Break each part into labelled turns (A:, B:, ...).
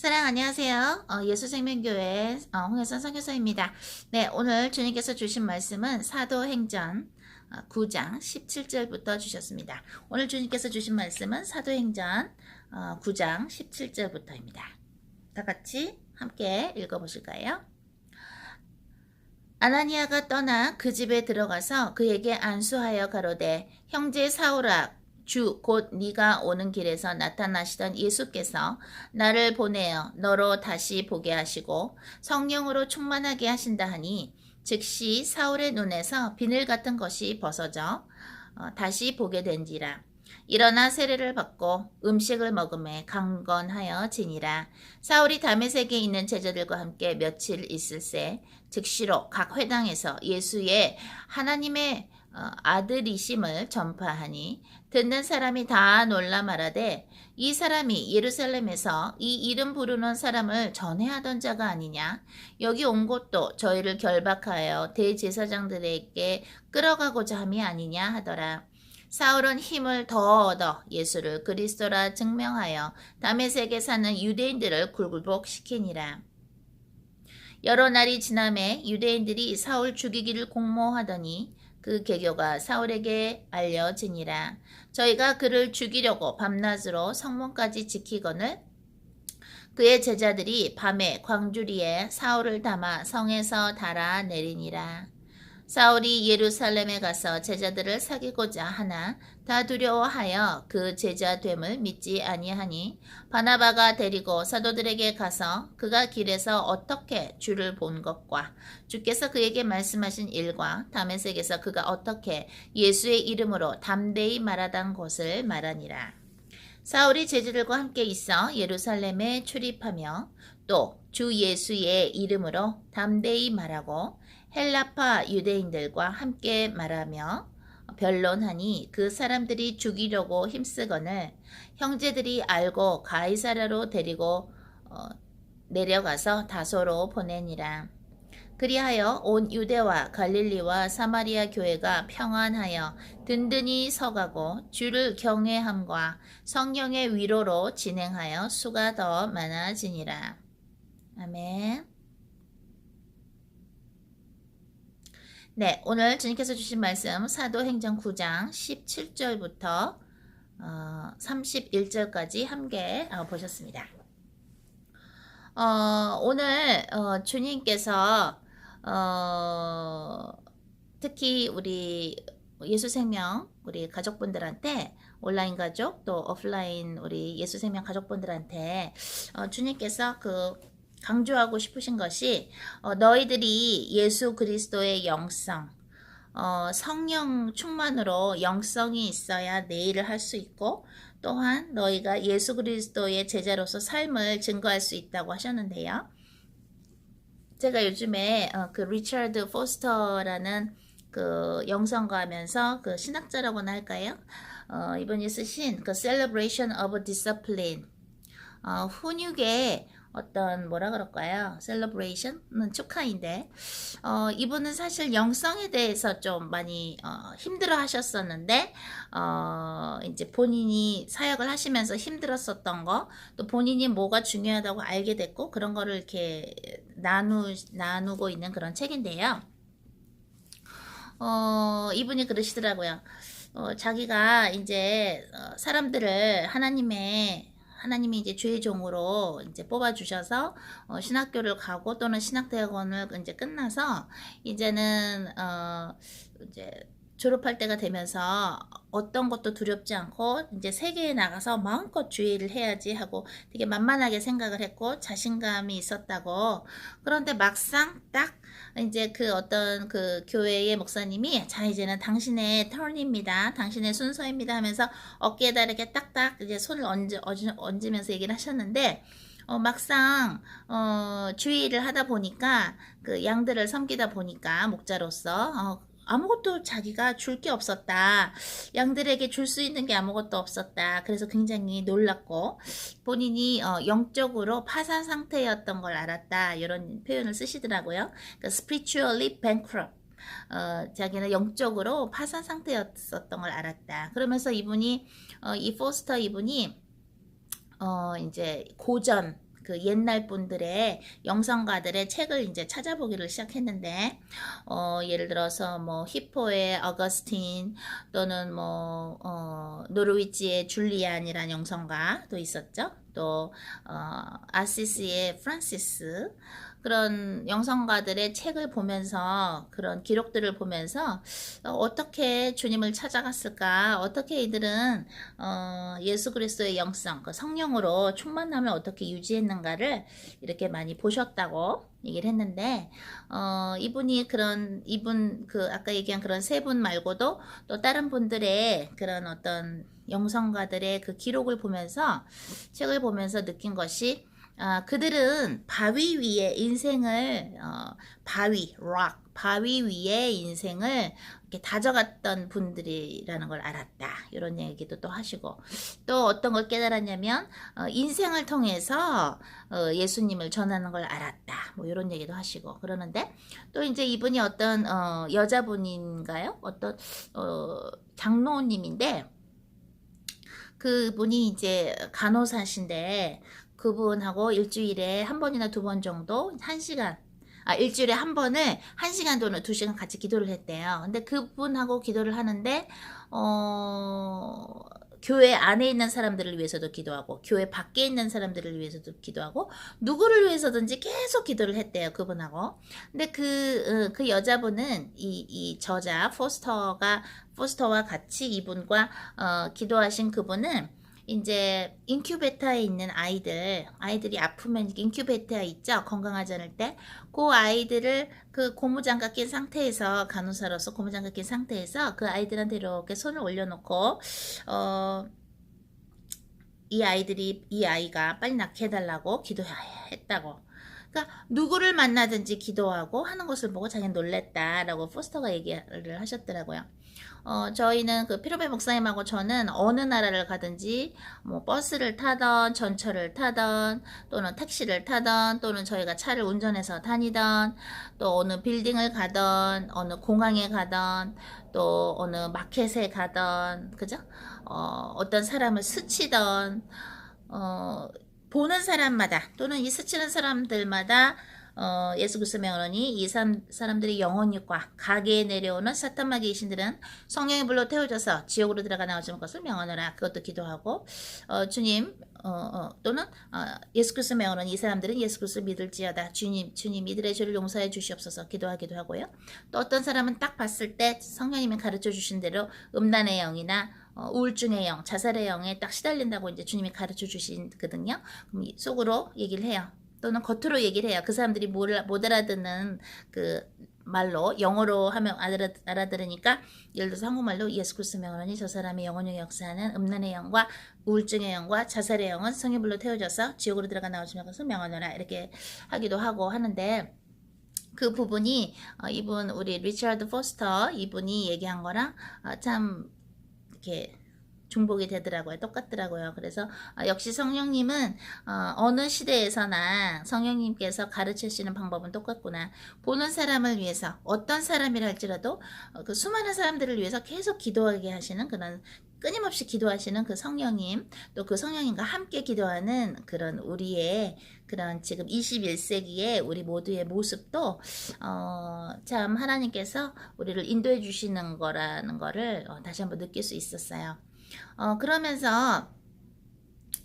A: 사랑 안녕하세요. 예수생명교회 홍혜선 선교사입니다. 네, 오늘 주님께서 주신 말씀은 사도행전 9장 17절부터 주셨습니다. 오늘 주님께서 주신 말씀은 사도행전 9장 17절부터입니다. 다 같이 함께 읽어보실까요? 아나니아가 떠나 그 집에 들어가서 그에게 안수하여 가로되 형제 사울아 주 곧 네가 오는 길에서 나타나시던 예수께서 나를 보내어 너로 다시 보게 하시고 성령으로 충만하게 하신다 하니 즉시 사울의 눈에서 비늘 같은 것이 벗어져 다시 보게 된지라. 일어나 세례를 받고 음식을 먹음에 강건하여 지니라. 사울이 다메섹에 있는 제자들과 함께 며칠 있을새 즉시로 각 회당에서 예수의 하나님의 아들이심을 전파하니 듣는 사람이 다 놀라 말하되 이 사람이 예루살렘에서 이 이름 부르는 사람을 전해하던 자가 아니냐. 여기 온 곳도 저희를 결박하여 대제사장들에게 끌어가고자 함이 아니냐 하더라. 사울은 힘을 더 얻어 예수를 그리스도라 증명하여 다메섹에 사는 유대인들을 굴복시키니라. 여러 날이 지남에 유대인들이 사울 죽이기를 공모하더니 그 계교가 사울에게 알려지니라. 저희가 그를 죽이려고 밤낮으로 성문까지 지키거늘 그의 제자들이 밤에 광주리에 사울을 담아 성에서 달아내리니라. 사울이 예루살렘에 가서 제자들을 사귀고자 하나 다 두려워하여 그 제자됨을 믿지 아니하니 바나바가 데리고 사도들에게 가서 그가 길에서 어떻게 주를 본 것과 주께서 그에게 말씀하신 일과 다메섹에서 그가 어떻게 예수의 이름으로 담대히 말하던 것을 말하니라. 사울이 제자들과 함께 있어 예루살렘에 출입하며 또 주 예수의 이름으로 담대히 말하고 헬라파 유대인들과 함께 말하며 변론하니 그 사람들이 죽이려고 힘쓰거늘 형제들이 알고 가이사랴로 데리고 내려가서 다소로 보내니라. 그리하여 온 유대와 갈릴리와 사마리아 교회가 평안하여 든든히 서가고 주를 경외함과 성령의 위로로 진행하여 수가 더 많아지니라. 아멘. 네, 오늘 주님께서 주신 말씀 사도행전 9장 17절부터 31절까지 함께 보셨습니다. 오늘 주님께서 특히 우리 예수생명 우리 가족분들한테 온라인 가족 또 오프라인 우리 예수생명 가족분들한테 주님께서 강조하고 싶으신 것이 너희들이 예수 그리스도의 영성 성령 충만으로 영성이 있어야 내 일을 할 수 있고 또한 너희가 예수 그리스도의 제자로서 삶을 증거할 수 있다고 하셨는데요. 제가 요즘에 그 리처드 포스터라는 그 영성가 하면서 그 신학자라고나 할까요? 이분이 쓰신 그 Celebration of Discipline 훈육의 어떤 뭐라 그럴까요? 셀러브레이션은 축하인데 이분은 사실 영성에 대해서 좀 많이 힘들어 하셨었는데 이제 본인이 사역을 하시면서 힘들었었던 거 또 본인이 뭐가 중요하다고 알게 됐고 그런 거를 이렇게 나누고 있는 그런 책인데요. 이분이 그러시더라고요. 자기가 이제 사람들을 하나님이 이제 주의 종으로 이제 뽑아주셔서 신학교를 가고 또는 신학대학원을 이제 끝나서 이제는 이제 졸업할 때가 되면서 어떤 것도 두렵지 않고 이제 세계에 나가서 마음껏 주의를 해야지 하고 되게 만만하게 생각을 했고 자신감이 있었다고. 그런데 막상 딱 이제 그 어떤 그 교회의 목사님이 자 이제는 당신의 턴입니다. 당신의 순서입니다 하면서 어깨에다 이렇게 딱딱 이제 손을 얹으면서 얘기를 하셨는데 막상 주의를 하다 보니까 그 양들을 섬기다 보니까 목자로서 아무것도 자기가 줄 게 없었다. 양들에게 줄 수 있는 게 아무것도 없었다. 그래서 굉장히 놀랐고 본인이 영적으로 파산 상태였던 걸 알았다. 이런 표현을 쓰시더라고요. 그러니까 spiritually bankrupt. 자기는 영적으로 파산 상태였었던 걸 알았다. 그러면서 이분이 이 포스터 이분이 이제 고전 그 옛날 분들의 영성가들의 책을 이제 찾아보기를 시작했는데, 예를 들어서 뭐 히포의 어거스틴 또는 뭐 노르위치의 줄리안이라는 영성가도 있었죠. 또 아시시의 프란시스, 그런 영성가들의 책을 보면서, 그런 기록들을 보면서 어떻게 주님을 찾아갔을까, 어떻게 이들은 예수 그리스도의 영성, 그 성령으로 충만함을 어떻게 유지했는가를 이렇게 많이 보셨다고 얘기를 했는데, 이분 그 아까 얘기한 그런 세 분 말고도 또 다른 분들의 그런 어떤 영성가들의 그 기록을 보면서, 책을 보면서 느낀 것이, 그들은 바위 위에 인생을, 바위 위에 인생을 이렇게 다져갔던 분들이라는 걸 알았다. 이런 얘기도 또 하시고, 또 어떤 걸 깨달았냐면, 인생을 통해서 예수님을 전하는 걸 알았다. 뭐 이런 얘기도 하시고 그러는데, 또 이제 이분이 어떤 여자분인가요? 어떤 장로님인데, 그분이 이제 간호사신데, 그분하고 일주일에 한 번이나 두 번 정도, 일주일에 한 번을 1시간 또는 2시간 같이 기도를 했대요. 근데 그분하고 기도를 하는데, 교회 안에 있는 사람들을 위해서도 기도하고, 교회 밖에 있는 사람들을 위해서도 기도하고, 누구를 위해서든지 계속 기도를 했대요, 그분하고. 근데 그 여자분은 이 저자, 포스터와 같이 이분과, 기도하신 그분은, 이제 인큐베터에 있는 아이들이 아프면 인큐베터에 있죠, 건강하지 않을 때. 그 아이들을 그 고무장갑 낀 상태에서, 간호사로서 고무장갑 낀 상태에서 그 아이들한테 이렇게 손을 올려놓고, 이 아이가 빨리 낫게 해달라고 기도했다고. 그러니까 누구를 만나든지 기도하고 하는 것을 보고 자기는 놀랬다라고 포스터가 얘기를 하셨더라고요. 저희는 그 피로베 목사님하고 저는 어느 나라를 가든지 뭐 버스를 타던, 전철을 타던, 또는 택시를 타던, 또는 저희가 차를 운전해서 다니던, 또 어느 빌딩을 가던, 어느 공항에 가던, 또 어느 마켓에 가던, 그죠? 어떤 사람을 스치던, 보는 사람마다, 또는 이 스치는 사람들마다 예수 그리스도 명언이, 이 사람들의 영혼과 가게에 내려오는 사탄마 귀신들은 성령의 불로 태워져서 지옥으로 들어가 나오지 것을 명언하라. 그것도 기도하고, 주님, 또는 예수 그리스도 명언은, 이 사람들은 예수 그리스도 믿을지어다. 주님 이들의 죄를 용서해 주시옵소서 기도하기도 하고요. 또 어떤 사람은 딱 봤을 때 성령님이 가르쳐 주신 대로 음란의 영이나 우울증의 영, 자살의 영에 딱 시달린다고 이제 주님이 가르쳐 주시거든요. 그럼 속으로 얘기를 해요. 또는 겉으로 얘기를 해요. 그 사람들이 못 알아듣는 그 말로, 영어로 하면 알아들으니까, 예를 들어서 한국말로 예수 그리스도 명언이 저 사람의 영혼의 역사하는 음란의 영과 우울증의 영과 자살의 영은 성의 불로 태워져서 지옥으로 들어가 나오지 말고서 명언하라, 이렇게 하기도 하고 하는데, 그 부분이 이분 우리 리처드 포스터 이분이 얘기한 거랑 참 이렇게 중복이 되더라고요. 똑같더라고요. 그래서 역시 성령님은 어느 시대에서나 성령님께서 가르치시는 방법은 똑같구나. 보는 사람을 위해서, 어떤 사람이라 할지라도 그 수많은 사람들을 위해서 계속 기도하게 하시는, 그런 끊임없이 기도하시는 그 성령님, 또 그 성령님과 함께 기도하는 그런 우리의 그런 지금 21세기의 우리 모두의 모습도 참 하나님께서 우리를 인도해 주시는 거라는 거를 다시 한번 느낄 수 있었어요. 그러면서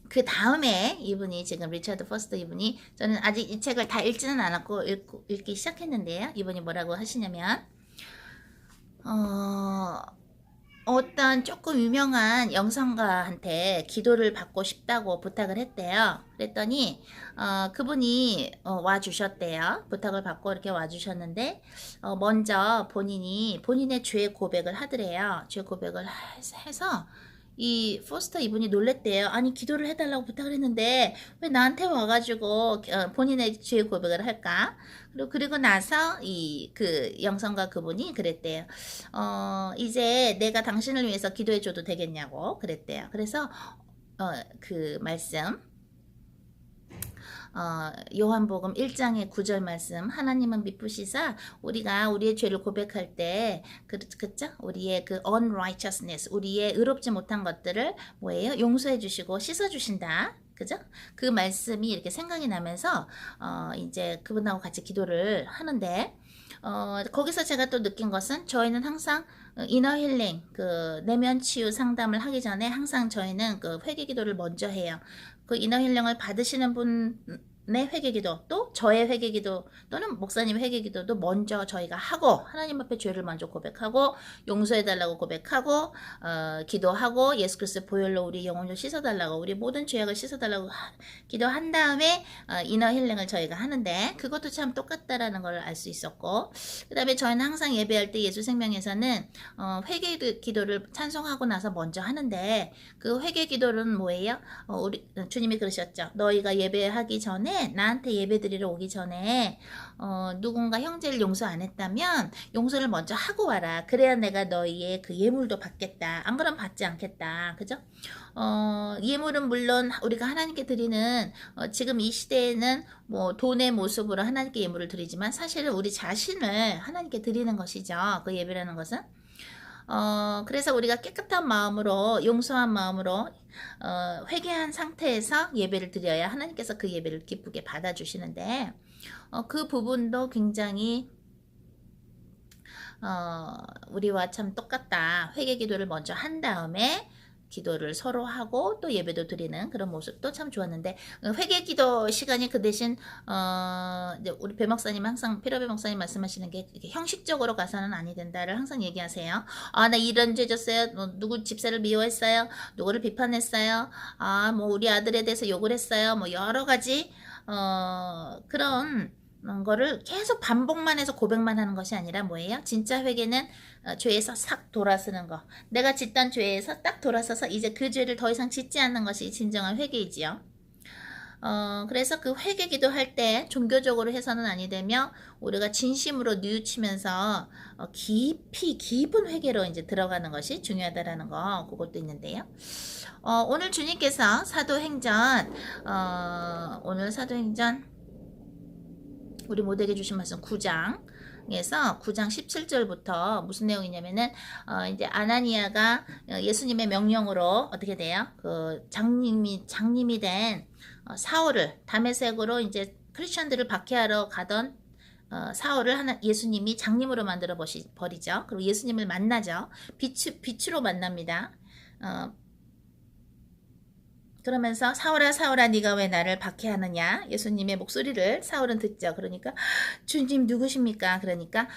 A: 그 다음에 이분이, 지금 리처드 포스터 이분이, 저는 아직 이 책을 다 읽지는 않았고 읽기 시작했는데요. 이분이 뭐라고 하시냐면, 어떤 조금 유명한 영성가한테 기도를 받고 싶다고 부탁을 했대요. 그랬더니 그분이 와주셨대요. 부탁을 받고 이렇게 와주셨는데, 먼저 본인의 죄 고백을 하더래요. 죄 고백을 해서 이 포스터 이분이 놀랬대요. 아니, 기도를 해달라고 부탁을 했는데 왜 나한테 와가지고 본인의 죄 고백을 할까? 그리고 나서 그 영성가 그분이 그랬대요. 이제 내가 당신을 위해서 기도해줘도 되겠냐고 그랬대요. 그래서 그 말씀, 요한복음 1장의 9절 말씀, 하나님은 미쁘시사 우리가 우리의 죄를 고백할 때, 그쵸? 우리의 그 unrighteousness, 우리의 의롭지 못한 것들을 뭐예요? 용서해 주시고 씻어 주신다. 그죠? 그 말씀이 이렇게 생각이 나면서 이제 그분하고 같이 기도를 하는데 거기서 제가 또 느낀 것은 저희는 항상 이너 힐링, 그 내면 치유 상담을 하기 전에 항상 저희는 그 회개 기도를 먼저 해요. 그 이너 힐링을 받으시는 분의 회개 기도, 또 저의 회개 기도 또는 목사님 회개 기도도 먼저 저희가 하고 하나님 앞에 죄를 먼저 고백하고 용서해 달라고 고백하고 기도하고 예수 그리스도의 보혈로 우리 영혼을 씻어달라고 우리 모든 죄악을 씻어달라고 기도한 다음에 이너 힐링을 저희가 하는데 그것도 참 똑같다라는 걸 알 수 있었고 그 다음에 저희는 항상 예배할 때 예수 생명에서는 회개 기도를 찬송하고 나서 먼저 하는데 그 회개 기도는 뭐예요? 우리 주님이 그러셨죠. 너희가 예배하기 전에 나한테 예배 드리러 오기 전에 누군가 형제를 용서 안 했다면 용서를 먼저 하고 와라. 그래야 내가 너희의 그 예물도 받겠다. 안 그러면 받지 않겠다. 그죠? 예물은 물론 우리가 하나님께 드리는 지금 이 시대에는 뭐 돈의 모습으로 하나님께 예물을 드리지만 사실은 우리 자신을 하나님께 드리는 것이죠. 그 예배라는 것은. 그래서 우리가 깨끗한 마음으로 용서한 마음으로 회개한 상태에서 예배를 드려야 하나님께서 그 예배를 기쁘게 받아주시는데 그 부분도 굉장히 우리와 참 똑같다. 회개 기도를 먼저 한 다음에 기도를 서로 하고 또 예배도 드리는 그런 모습도 참 좋았는데 회개 기도 시간이 그 대신 이제 우리 배 목사님 항상 피로 배 목사님 말씀하시는 게 이렇게 형식적으로 가서는 아니 된다를 항상 얘기하세요. 나 이런 죄 졌어요. 누구 집사를 미워했어요. 누구를 비판했어요. 뭐 우리 아들에 대해서 욕을 했어요. 뭐 여러 가지 그런 거를 계속 반복만 해서 고백만 하는 것이 아니라 뭐예요? 진짜 회개는 죄에서 싹 돌아서는 거. 내가 짓던 죄에서 딱 돌아서서 이제 그 죄를 더 이상 짓지 않는 것이 진정한 회개이지요. 그래서 그 회개 기도할 때 종교적으로 해서는 아니 되며 우리가 진심으로 뉘우치면서 깊은 회개로 이제 들어가는 것이 중요하다라는 거 그것도 있는데요. 오늘 주님께서 사도행전 오늘 사도행전 우리 모두에게 주신 말씀 9장에서 9장 17절부터 무슨 내용이냐면은 이제 아나니아가 예수님의 명령으로 어떻게 돼요? 그 장님이 된 사울을 다메섹으로 이제 크리스천들을 박해하러 가던 사울을 예수님이 장님으로 만들어 버리죠. 그리고 예수님을 만나죠. 빛으로 만납니다. 그러면서 사울아 사울아 네가 왜 나를 박해하느냐 예수님의 목소리를 사울은 듣죠. 그러니까 주님 누구십니까? 그러니까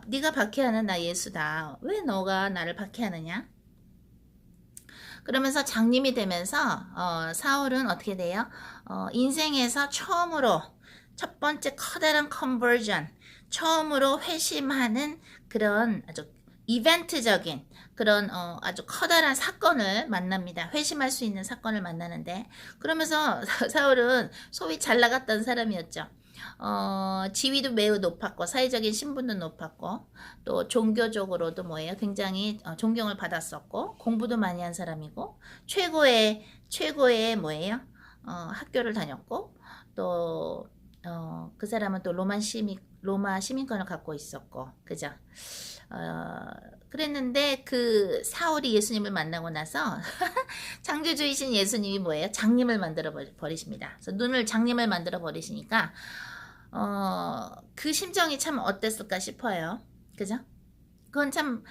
A: 네가 박해하는 나 예수다. 왜 너가 나를 박해하느냐? 그러면서 장님이 되면서 사울은 어떻게 돼요? 인생에서 처음으로 첫 번째 커다란 컨버전 처음으로 회심하는 그런 아주 이벤트적인 그런 아주 커다란 사건을 만납니다. 회심할 수 있는 사건을 만나는데 그러면서 사울은 소위 잘 나갔던 사람이었죠. 지위도 매우 높았고 사회적인 신분도 높았고 또 종교적으로도 뭐예요? 굉장히 존경을 받았었고 공부도 많이 한 사람이고 최고의 뭐예요? 학교를 다녔고 또 그 사람은 또 로마 시민권을 갖고 있었고 그죠? 그랬는데 그 사울이 예수님을 만나고 나서 창조주이신 예수님이 뭐예요? 장님을 만들어 버리십니다. 그래서 장님을 만들어 버리시니까 그 심정이 참 어땠을까 싶어요. 그죠? 그건 참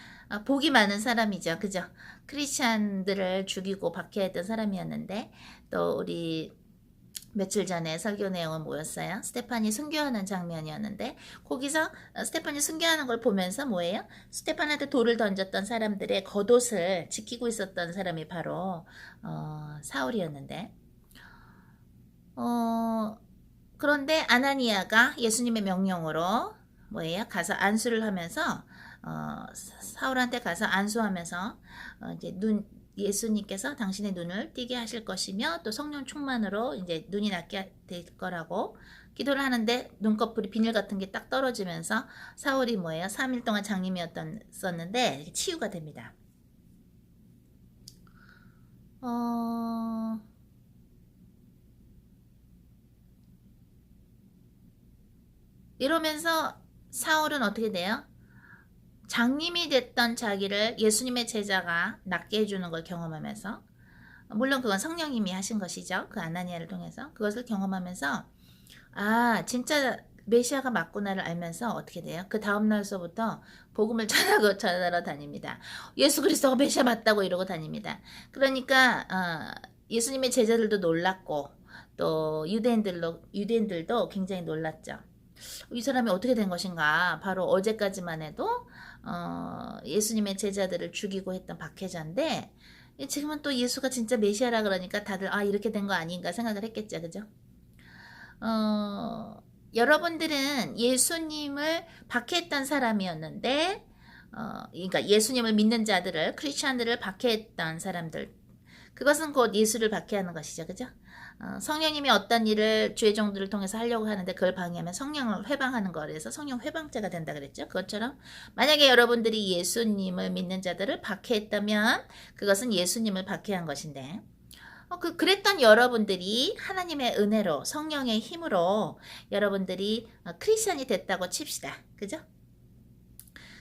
A: 복이 많은 사람이죠. 그죠? 크리스찬들을 죽이고 박해했던 사람이었는데 또 우리 며칠 전에 설교 내용은 뭐였어요? 스테판이 순교하는 장면이었는데 거기서 스테판이 순교하는 걸 보면서 뭐예요? 스테판한테 돌을 던졌던 사람들의 겉옷을 지키고 있었던 사람이 바로 사울이었는데 그런데 아나니아가 예수님의 명령으로 뭐예요? 가서 안수를 하면서 사울한테 가서 안수하면서 이제 예수님께서 당신의 눈을 띄게 하실 것이며 또 성령 충만으로 이제 눈이 낫게 될 거라고 기도를 하는데 눈꺼풀이 비닐 같은 게 딱 떨어지면서 사울이 뭐예요? 3일 동안 장님이었었는데 치유가 됩니다. 이러면서 사울은 어떻게 돼요? 장님이 됐던 자기를 예수님의 제자가 낫게 해주는 걸 경험하면서 물론 그건 성령님이 하신 것이죠. 그 아나니아를 통해서. 그것을 경험하면서 진짜 메시아가 맞구나를 알면서 어떻게 돼요? 그 다음 날서부터 복음을 전하러 다닙니다. 예수 그리스도가 메시아 맞다고 이러고 다닙니다. 그러니까 예수님의 제자들도 놀랐고 또 유대인들도 굉장히 놀랐죠. 이 사람이 어떻게 된 것인가? 바로 어제까지만 해도 예수님의 제자들을 죽이고 했던 박해자인데 지금은 또 예수가 진짜 메시아라 그러니까 다들 이렇게 된 거 아닌가 생각을 했겠죠. 그죠? 여러분들은 예수님을 박해했던 사람이었는데 그러니까 예수님을 믿는 자들을 크리스찬들을 박해했던 사람들 그것은 곧 예수를 박해하는 것이죠. 그죠? 성령님이 어떤 일을 주의 종들을 통해서 하려고 하는데 그걸 방해하면 성령을 회방하는 거라서 성령 회방죄가 된다 그랬죠. 그것처럼 만약에 여러분들이 예수님을 믿는 자들을 박해했다면 그것은 예수님을 박해한 것인데 그랬던 여러분들이 하나님의 은혜로 성령의 힘으로 여러분들이 크리스천이 됐다고 칩시다. 그죠?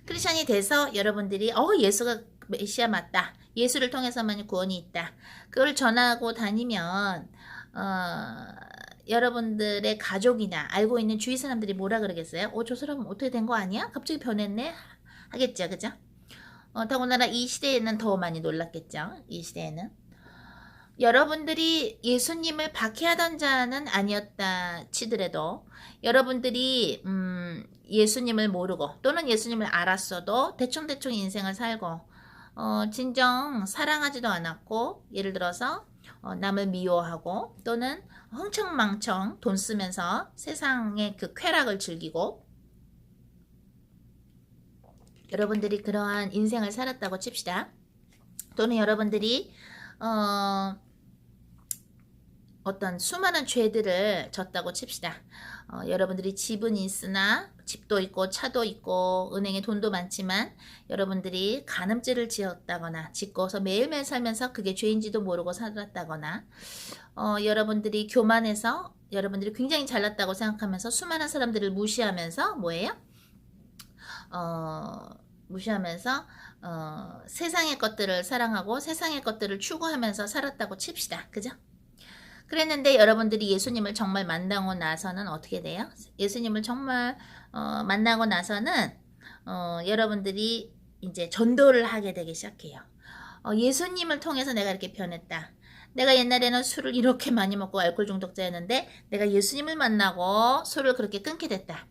A: 크리스천이 돼서 여러분들이 예수가 메시아 맞다. 예수를 통해서만 구원이 있다. 그걸 전하고 다니면 여러분들의 가족이나 알고 있는 주위 사람들이 뭐라 그러겠어요? 저 사람은 어떻게 된 거 아니야? 갑자기 변했네? 하겠죠. 그죠? 더군다나 이 시대에는 더 많이 놀랐겠죠. 이 시대에는. 여러분들이 예수님을 박해하던 자는 아니었다 치더라도 여러분들이 예수님을 모르고 또는 예수님을 알았어도 대충대충 인생을 살고 진정 사랑하지도 않았고 예를 들어서 남을 미워하고 또는 흥청망청 돈 쓰면서 세상의 그 쾌락을 즐기고 여러분들이 그러한 인생을 살았다고 칩시다. 또는 여러분들이 어떤 수많은 죄들을 졌다고 칩시다. 여러분들이 집은 있으나 집도 있고 차도 있고 은행에 돈도 많지만 여러분들이 간음죄를 지었다거나 짓고서 매일매일 살면서 그게 죄인지도 모르고 살았다거나 여러분들이 교만해서 여러분들이 굉장히 잘났다고 생각하면서 수많은 사람들을 무시하면서 뭐예요? 무시하면서 세상의 것들을 사랑하고 세상의 것들을 추구하면서 살았다고 칩시다. 그죠? 그랬는데 여러분들이 예수님을 정말 만나고 나서는 어떻게 돼요? 예수님을 정말 만나고 나서는 여러분들이 이제 전도를 하게 되기 시작해요. 예수님을 통해서 내가 이렇게 변했다. 내가 옛날에는 술을 이렇게 많이 먹고 알코올 중독자였는데 내가 예수님을 만나고 술을 그렇게 끊게 됐다.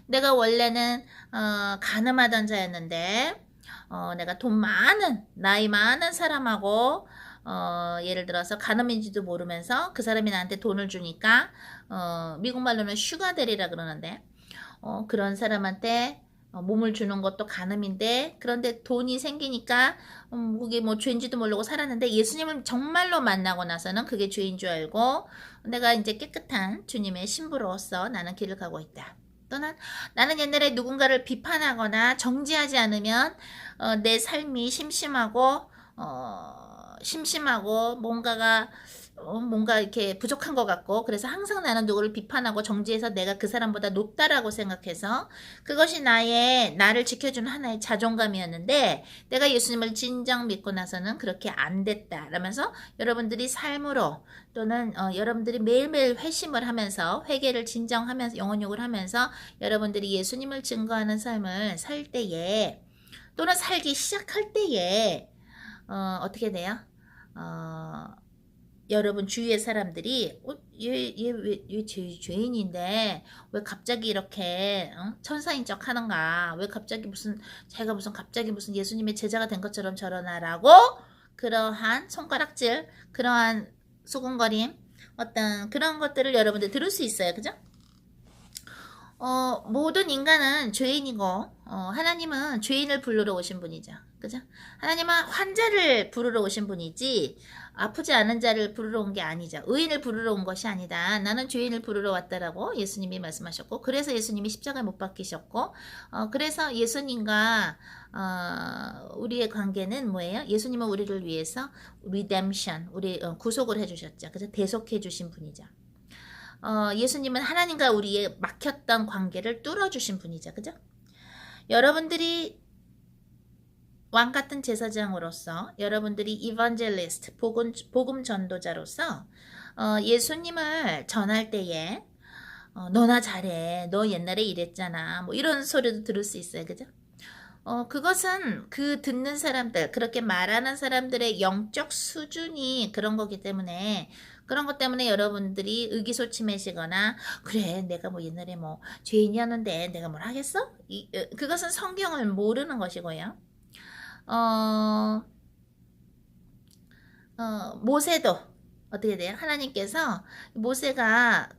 A: 내가 원래는 간음하던 자였는데 내가 돈 많은 나이 많은 사람하고 예를 들어서 간음인지도 모르면서 그 사람이 나한테 돈을 주니까 미국 말로는 슈가데리라 그러는데 그런 사람한테 몸을 주는 것도 간음인데 그런데 돈이 생기니까 그게 뭐 죄인지도 모르고 살았는데 예수님을 정말로 만나고 나서는 그게 죄인 줄 알고 내가 이제 깨끗한 주님의 신부로서 나는 길을 가고 있다. 또는 나는 옛날에 누군가를 비판하거나 정지하지 않으면 내 삶이 심심하고 뭔가 이렇게 부족한 것 같고 그래서 항상 나는 누구를 비판하고 정지해서 내가 그 사람보다 높다라고 생각해서 그것이 나를 지켜주는 하나의 자존감이었는데 내가 예수님을 진정 믿고 나서는 그렇게 안 됐다 라면서 여러분들이 삶으로 또는 여러분들이 매일매일 회심을 하면서 회개를 진정하면서 영혼욕을 하면서 여러분들이 예수님을 증거하는 삶을 살 때에 또는 살기 시작할 때에 어떻게 돼요? 여러분 주위의 사람들이 얘 죄인인데 왜 갑자기 이렇게 천사인 척 하는가? 왜 갑자기 제가 갑자기 무슨 예수님의 제자가 된 것처럼 저러나라고 그러한 손가락질, 그러한 수군거림, 어떤 그런 것들을 여러분들 들을 수 있어요. 그죠? 모든 인간은 죄인이고 하나님은 죄인을 부르러 오신 분이죠. 그죠? 하나님은 환자를 부르러 오신 분이지 아프지 않은 자를 부르러 온 게 아니죠. 의인을 부르러 온 것이 아니다. 나는 죄인을 부르러 왔다라고 예수님이 말씀하셨고 그래서 예수님이 십자가에 못 박히셨고 그래서 예수님과 우리의 관계는 뭐예요? 예수님은 우리를 위해서 redemption, 우리 구속을 해주셨죠. 그래서 대속해 주신 분이죠. 예수님은 하나님과 우리의 막혔던 관계를 뚫어주신 분이죠. 그죠? 여러분들이 왕 같은 제사장으로서 여러분들이 이반젤리스트 복음 전도자로서 예수님을 전할 때에 너나 잘해. 너 옛날에 이랬잖아. 뭐 이런 소리도 들을 수 있어요. 그죠? 그것은 그 듣는 사람들, 그렇게 말하는 사람들의 영적 수준이 그런 거기 때문에, 그런 것 때문에 여러분들이 의기소침해지거나, 그래, 내가 뭐 옛날에 뭐 죄인이었는데 내가 뭘 하겠어? 그것은 성경을 모르는 것이고요. 어, 모세도 어떻게 돼요? 하나님께서 모세가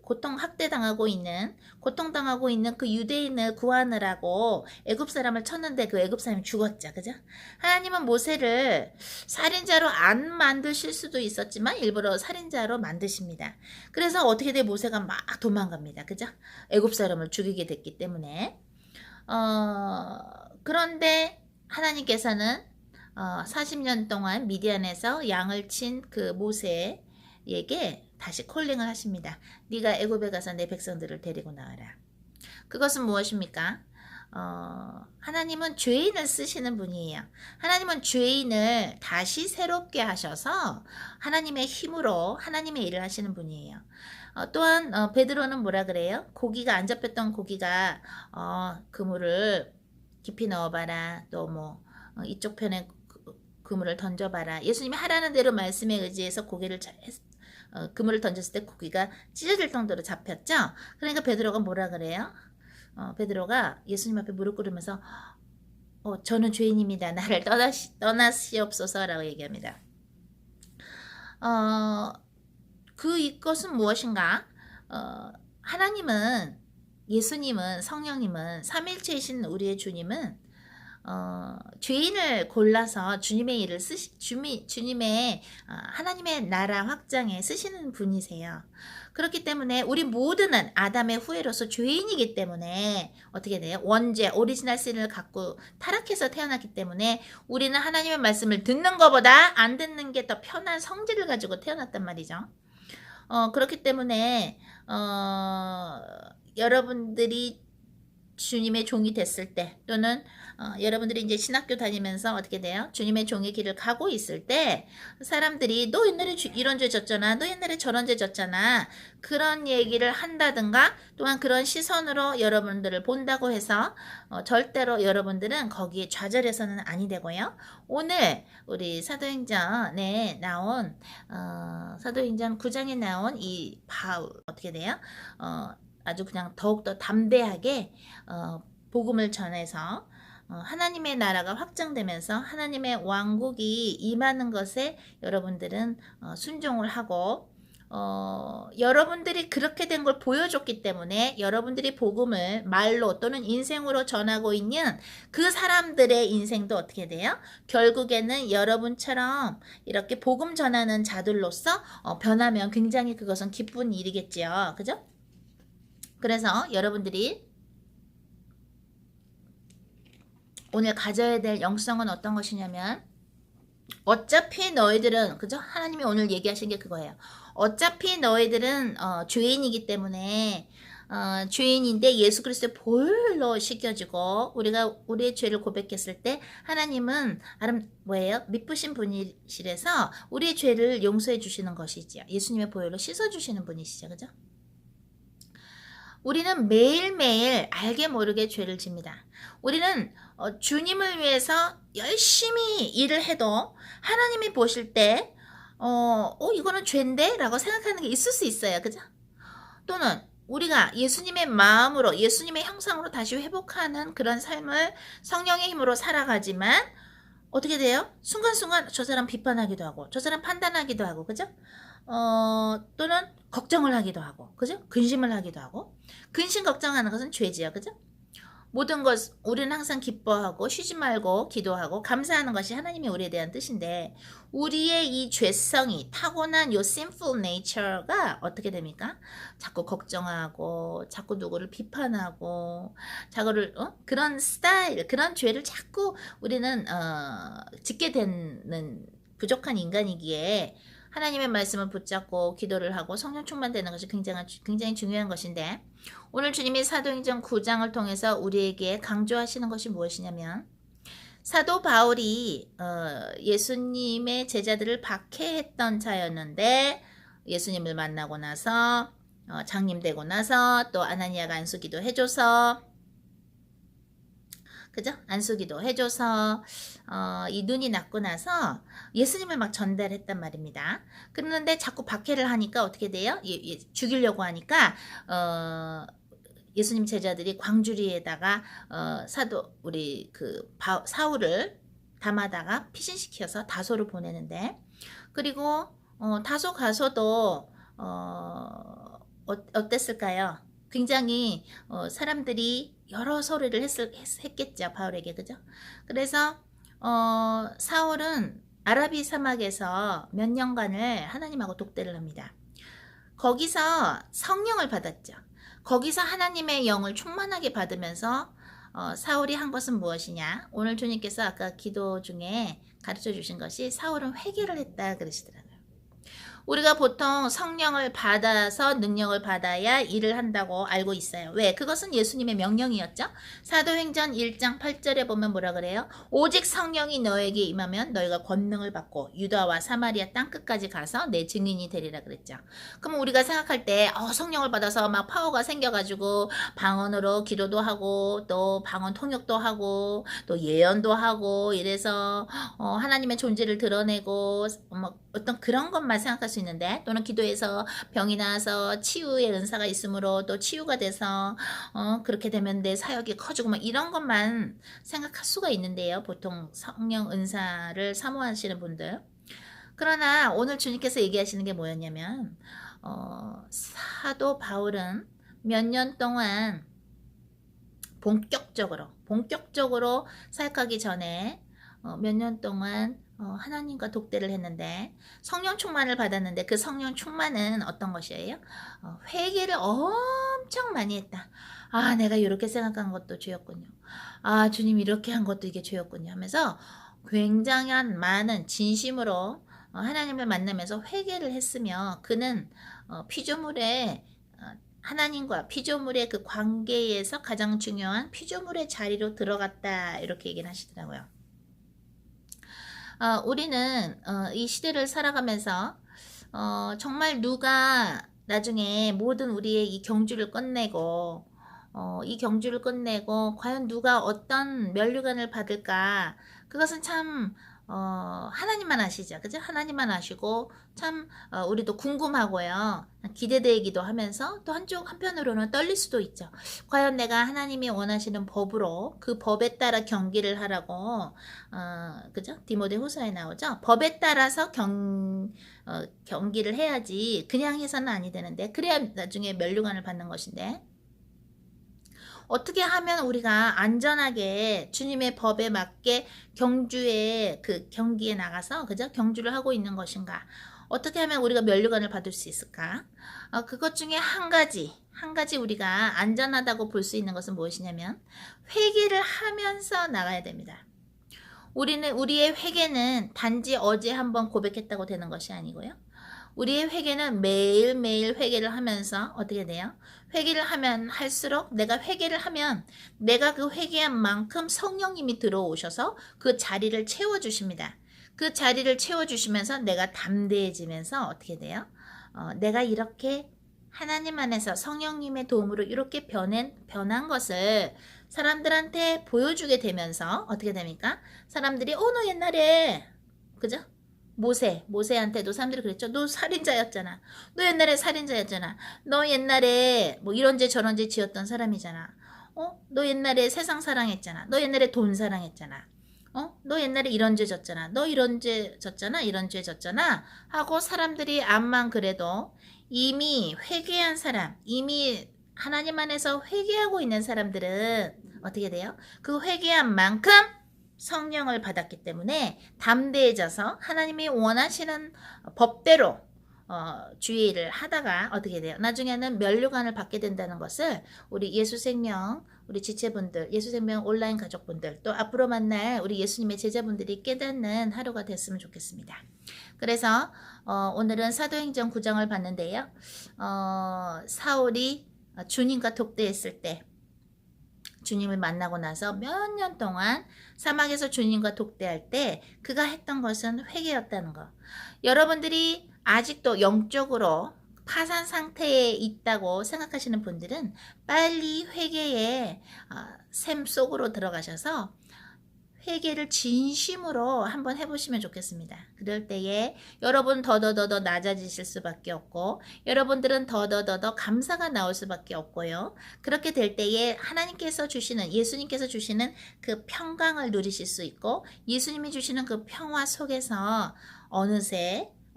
A: 고통당하고 있는 그 유대인을 구하느라고 애굽 사람을 쳤는데 그 애굽 사람이 죽었죠. 그죠? 하나님은 모세를 살인자로 안 만드실 수도 있었지만 일부러 살인자로 만드십니다. 그래서 어떻게 돼? 모세가 막 도망갑니다. 그죠? 애굽 사람을 죽이게 됐기 때문에. 그런데 하나님께서는 40년 동안 미디안에서 양을 친 그 모세에게 다시 콜링을 하십니다. 네가 애굽에 가서 내 백성들을 데리고 나와라. 그것은 무엇입니까? 하나님은 죄인을 쓰시는 분이에요. 하나님은 죄인을 다시 새롭게 하셔서 하나님의 힘으로 하나님의 일을 하시는 분이에요. 또한 베드로는 뭐라 그래요? 고기가 안 잡혔던 고기가 그물을 깊이 넣어봐라. 또 뭐 이쪽 편에 그물을 던져봐라. 예수님이 하라는 대로 말씀에 의지해서 그물을 던졌을 때 고기가 찢어질 정도로 잡혔죠. 그러니까 베드로가 뭐라 그래요? 베드로가 예수님 앞에 무릎 꿇으면서 저는 죄인입니다. 나를 떠나시옵소서라고 얘기합니다. 이것은 무엇인가? 하나님은, 예수님은, 성령님은, 삼일체이신 우리의 주님은 죄인을 골라서 주님의 일을 주님의 하나님의 나라 확장에 쓰시는 분이세요. 그렇기 때문에 우리 모두는 아담의 후예로서 죄인이기 때문에 어떻게 돼요? 원죄, 오리지널 신을 갖고 타락해서 태어났기 때문에 우리는 하나님의 말씀을 듣는 것보다 안 듣는 게 더 편한 성질을 가지고 태어났단 말이죠. 그렇기 때문에 여러분들이 주님의 종이 됐을 때, 또는 여러분들이 이제 신학교 다니면서 어떻게 돼요? 주님의 종의 길을 가고 있을 때 사람들이 너 옛날에 이런 죄 졌잖아, 너 옛날에 저런 죄 졌잖아, 그런 얘기를 한다든가, 또한 그런 시선으로 여러분들을 본다고 해서 절대로 여러분들은 거기에 좌절해서는 아니 되고요. 오늘 우리 사도행전에 나온 사도행전 9장에 나온 이 바울 어떻게 돼요? 아주 그냥 더욱더 담대하게 복음을 전해서 하나님의 나라가 확장되면서 하나님의 왕국이 임하는 것에 여러분들은 순종을 하고 여러분들이 그렇게 된 걸 보여줬기 때문에 여러분들이 복음을 말로 또는 인생으로 전하고 있는 그 사람들의 인생도 어떻게 돼요? 결국에는 여러분처럼 이렇게 복음 전하는 자들로서 변하면 굉장히 그것은 기쁜 일이겠지요. 그죠? 그래서 여러분들이 오늘 가져야 될 영성은 어떤 것이냐면, 어차피 너희들은, 그죠? 하나님이 오늘 얘기하신 게 그거예요. 어차피 너희들은 죄인이기 때문에 죄인인데 예수 그리스도의 보혈로 씻겨지고 우리가 우리의 죄를 고백했을 때 하나님은 뭐예요? 미쁘신 분이시래서 우리의 죄를 용서해 주시는 것이지요. 예수님의 보혈로 씻어 주시는 분이시죠. 그죠? 우리는 매일매일 알게 모르게 죄를 집니다. 우리는 주님을 위해서 열심히 일을 해도 하나님이 보실 때 이거는 죄인데? 라고 생각하는 게 있을 수 있어요. 그죠? 또는 우리가 예수님의 마음으로, 예수님의 형상으로 다시 회복하는 그런 삶을 성령의 힘으로 살아가지만 어떻게 돼요? 순간순간 저 사람 비판하기도 하고 저 사람 판단하기도 하고, 그죠? 또는 걱정을 하기도 하고, 그죠? 근심을 하기도 하고. 근심 걱정하는 것은 죄지요. 그죠? 모든 것 우리는 항상 기뻐하고 쉬지 말고 기도하고 감사하는 것이 하나님이 우리에 대한 뜻인데, 우리의 이 죄성이 타고난 요 sinful nature가 어떻게 됩니까? 자꾸 걱정하고 자꾸 누구를 비판하고 자꾸를 그런 스타일, 그런 죄를 자꾸 우리는 짓게 되는 부족한 인간이기에 하나님의 말씀을 붙잡고 기도를 하고 성령 충만되는 것이 굉장히 중요한 것인데, 오늘 주님이 사도행전 9장을 통해서 우리에게 강조하시는 것이 무엇이냐면 사도 바울이 예수님의 제자들을 박해했던 자였는데 예수님을 만나고 나서 장님되고 나서 또 아나니아가 안수기도 해줘서 그죠? 안수기도 해줘서 이 눈이 났고 나서 예수님을 막 전달했단 말입니다. 그런데 자꾸 박해를 하니까 어떻게 돼요? 죽이려고 하니까 예수님 제자들이 광주리에다가 우리 사울을 담아다가 피신시켜서 다소를 보내는데, 그리고 다소 가서도 어땠을까요? 굉장히 사람들이 여러 소리를 했겠죠, 바울에게. 그죠? 그래서 사울은 아라비 사막에서 몇 년간을 하나님하고 독대를 합니다. 거기서 성령을 받았죠. 거기서 하나님의 영을 충만하게 받으면서 사울이 한 것은 무엇이냐? 오늘 주님께서 아까 기도 중에 가르쳐 주신 것이 사울은 회개를 했다 그러시더라고요. 우리가 보통 성령을 받아서 능력을 받아야 일을 한다고 알고 있어요. 왜? 그것은 예수님의 명령이었죠. 사도행전 1장 8절에 보면 뭐라 그래요? 오직 성령이 너에게 임하면 너희가 권능을 받고 유다와 사마리아 땅끝까지 가서 내 증인이 되리라 그랬죠. 그럼 우리가 생각할 때 성령을 받아서 막 파워가 생겨가지고 방언으로 기도도 하고 또 방언 통역도 하고 또 예언도 하고 이래서 하나님의 존재를 드러내고 어떤 그런 것만 생각할 수 있는데, 또는 기도해서 병이 나서 치유의 은사가 있으므로 또 치유가 돼서 그렇게 되면 내 사역이 커지고 막 이런 것만 생각할 수가 있는데요. 보통 성령 은사를 사모하시는 분들. 그러나 오늘 주님께서 얘기하시는 게 뭐였냐면 사도 바울은 몇 년 동안 본격적으로 사역하기 전에 몇 년 동안 하나님과 독대를 했는데 성령 충만을 받았는데 그 성령 충만은 어떤 것이에요? 회개를 엄청 많이 했다. 내가 이렇게 생각한 것도 죄였군요. 주님 이렇게 한 것도 이게 죄였군요 하면서 굉장히 많은 진심으로 하나님을 만나면서 회개를 했으며, 그는 피조물의 하나님과 피조물의 그 관계에서 가장 중요한 피조물의 자리로 들어갔다, 이렇게 얘기를 하시더라고요. 우리는 이 시대를 살아가면서 정말 누가 나중에 모든 우리의 이 경주를 끝내고 과연 누가 어떤 면류관을 받을까, 그것은 참 하나님만 아시죠. 그죠? 하나님만 아시고 참 우리도 궁금하고요. 기대되기도 하면서 또 한편으로는 떨릴 수도 있죠. 과연 내가 하나님이 원하시는 법으로 그 법에 따라 경기를 하라고 그죠? 디모데후서에 나오죠. 법에 따라서 경기를 해야지 그냥 해서는 아니 되는데, 그래야 나중에 면류관을 받는 것인데, 어떻게 하면 우리가 안전하게 주님의 법에 맞게 경주에 그 경기에 나가서 그죠? 경주를 하고 있는 것인가? 어떻게 하면 우리가 면류관을 받을 수 있을까? 그것 중에 한 가지 우리가 안전하다고 볼 수 있는 것은 무엇이냐면 회개를 하면서 나가야 됩니다. 우리의 회개는 단지 어제 한번 고백했다고 되는 것이 아니고요. 우리의 회개는 매일매일 회개를 하면서 어떻게 돼요? 회개를 하면 할수록 내가 그 회개한 만큼 성령님이 들어오셔서 그 자리를 채워주십니다. 그 자리를 채워주시면서 내가 담대해지면서 어떻게 돼요? 내가 이렇게 하나님 안에서 성령님의 도움으로 이렇게 변한 것을 사람들한테 보여주게 되면서 어떻게 됩니까? 사람들이 너 옛날에 그죠? 모세한테도 사람들이 그랬죠. 너 살인자였잖아. 너 옛날에 살인자였잖아. 너 옛날에 뭐 이런 죄 저런 죄 지었던 사람이잖아. 너 옛날에 세상 사랑했잖아. 너 옛날에 돈 사랑했잖아. 너 옛날에 이런 죄 졌잖아. 너 이런 죄 졌잖아. 이런 죄 졌잖아. 하고 사람들이 암만 그래도 이미 회개한 사람, 이미 하나님 안에서 회개하고 있는 사람들은 어떻게 돼요? 그 회개한 만큼 성령을 받았기 때문에 담대해져서 하나님이 원하시는 법대로 주의를 하다가 어떻게 돼요? 나중에는 면류관을 받게 된다는 것을 우리 예수생명, 우리 지체분들, 예수생명 온라인 가족분들, 또 앞으로 만날 우리 예수님의 제자분들이 깨닫는 하루가 됐으면 좋겠습니다. 그래서 오늘은 사도행전 9장을 봤는데요. 사울이 주님과 독대했을 때 주님을 만나고 나서 몇 년 동안 사막에서 주님과 독대할 때 그가 했던 것은 회개였다는 거. 여러분들이 아직도 영적으로 파산 상태에 있다고 생각하시는 분들은 빨리 회개의 샘 속으로 들어가셔서 회개를 진심으로 한번 해보시면 좋겠습니다. 그럴 때에 여러분 더더더더 낮아지실 수밖에 없고 여러분들은 더더더더 감사가 나올 수밖에 없고요. 그렇게 될 때에 하나님께서 주시는 예수님께서 주시는 그 평강을 누리실 수 있고 예수님이 주시는 그 평화 속에서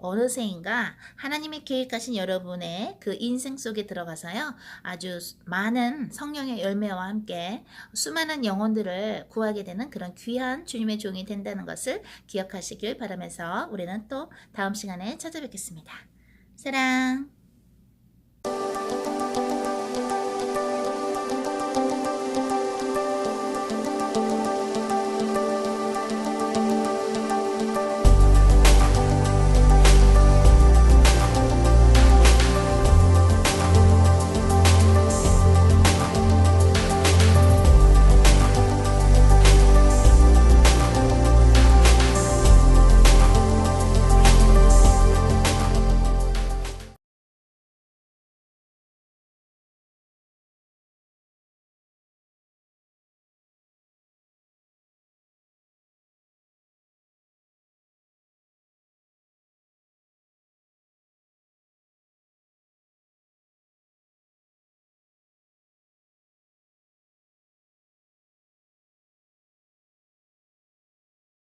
A: 어느새인가 하나님이 계획하신 여러분의 그 인생 속에 들어가서요. 아주 많은 성령의 열매와 함께 수많은 영혼들을 구하게 되는 그런 귀한 주님의 종이 된다는 것을 기억하시길 바라면서 우리는 또 다음 시간에 찾아뵙겠습니다. 사랑.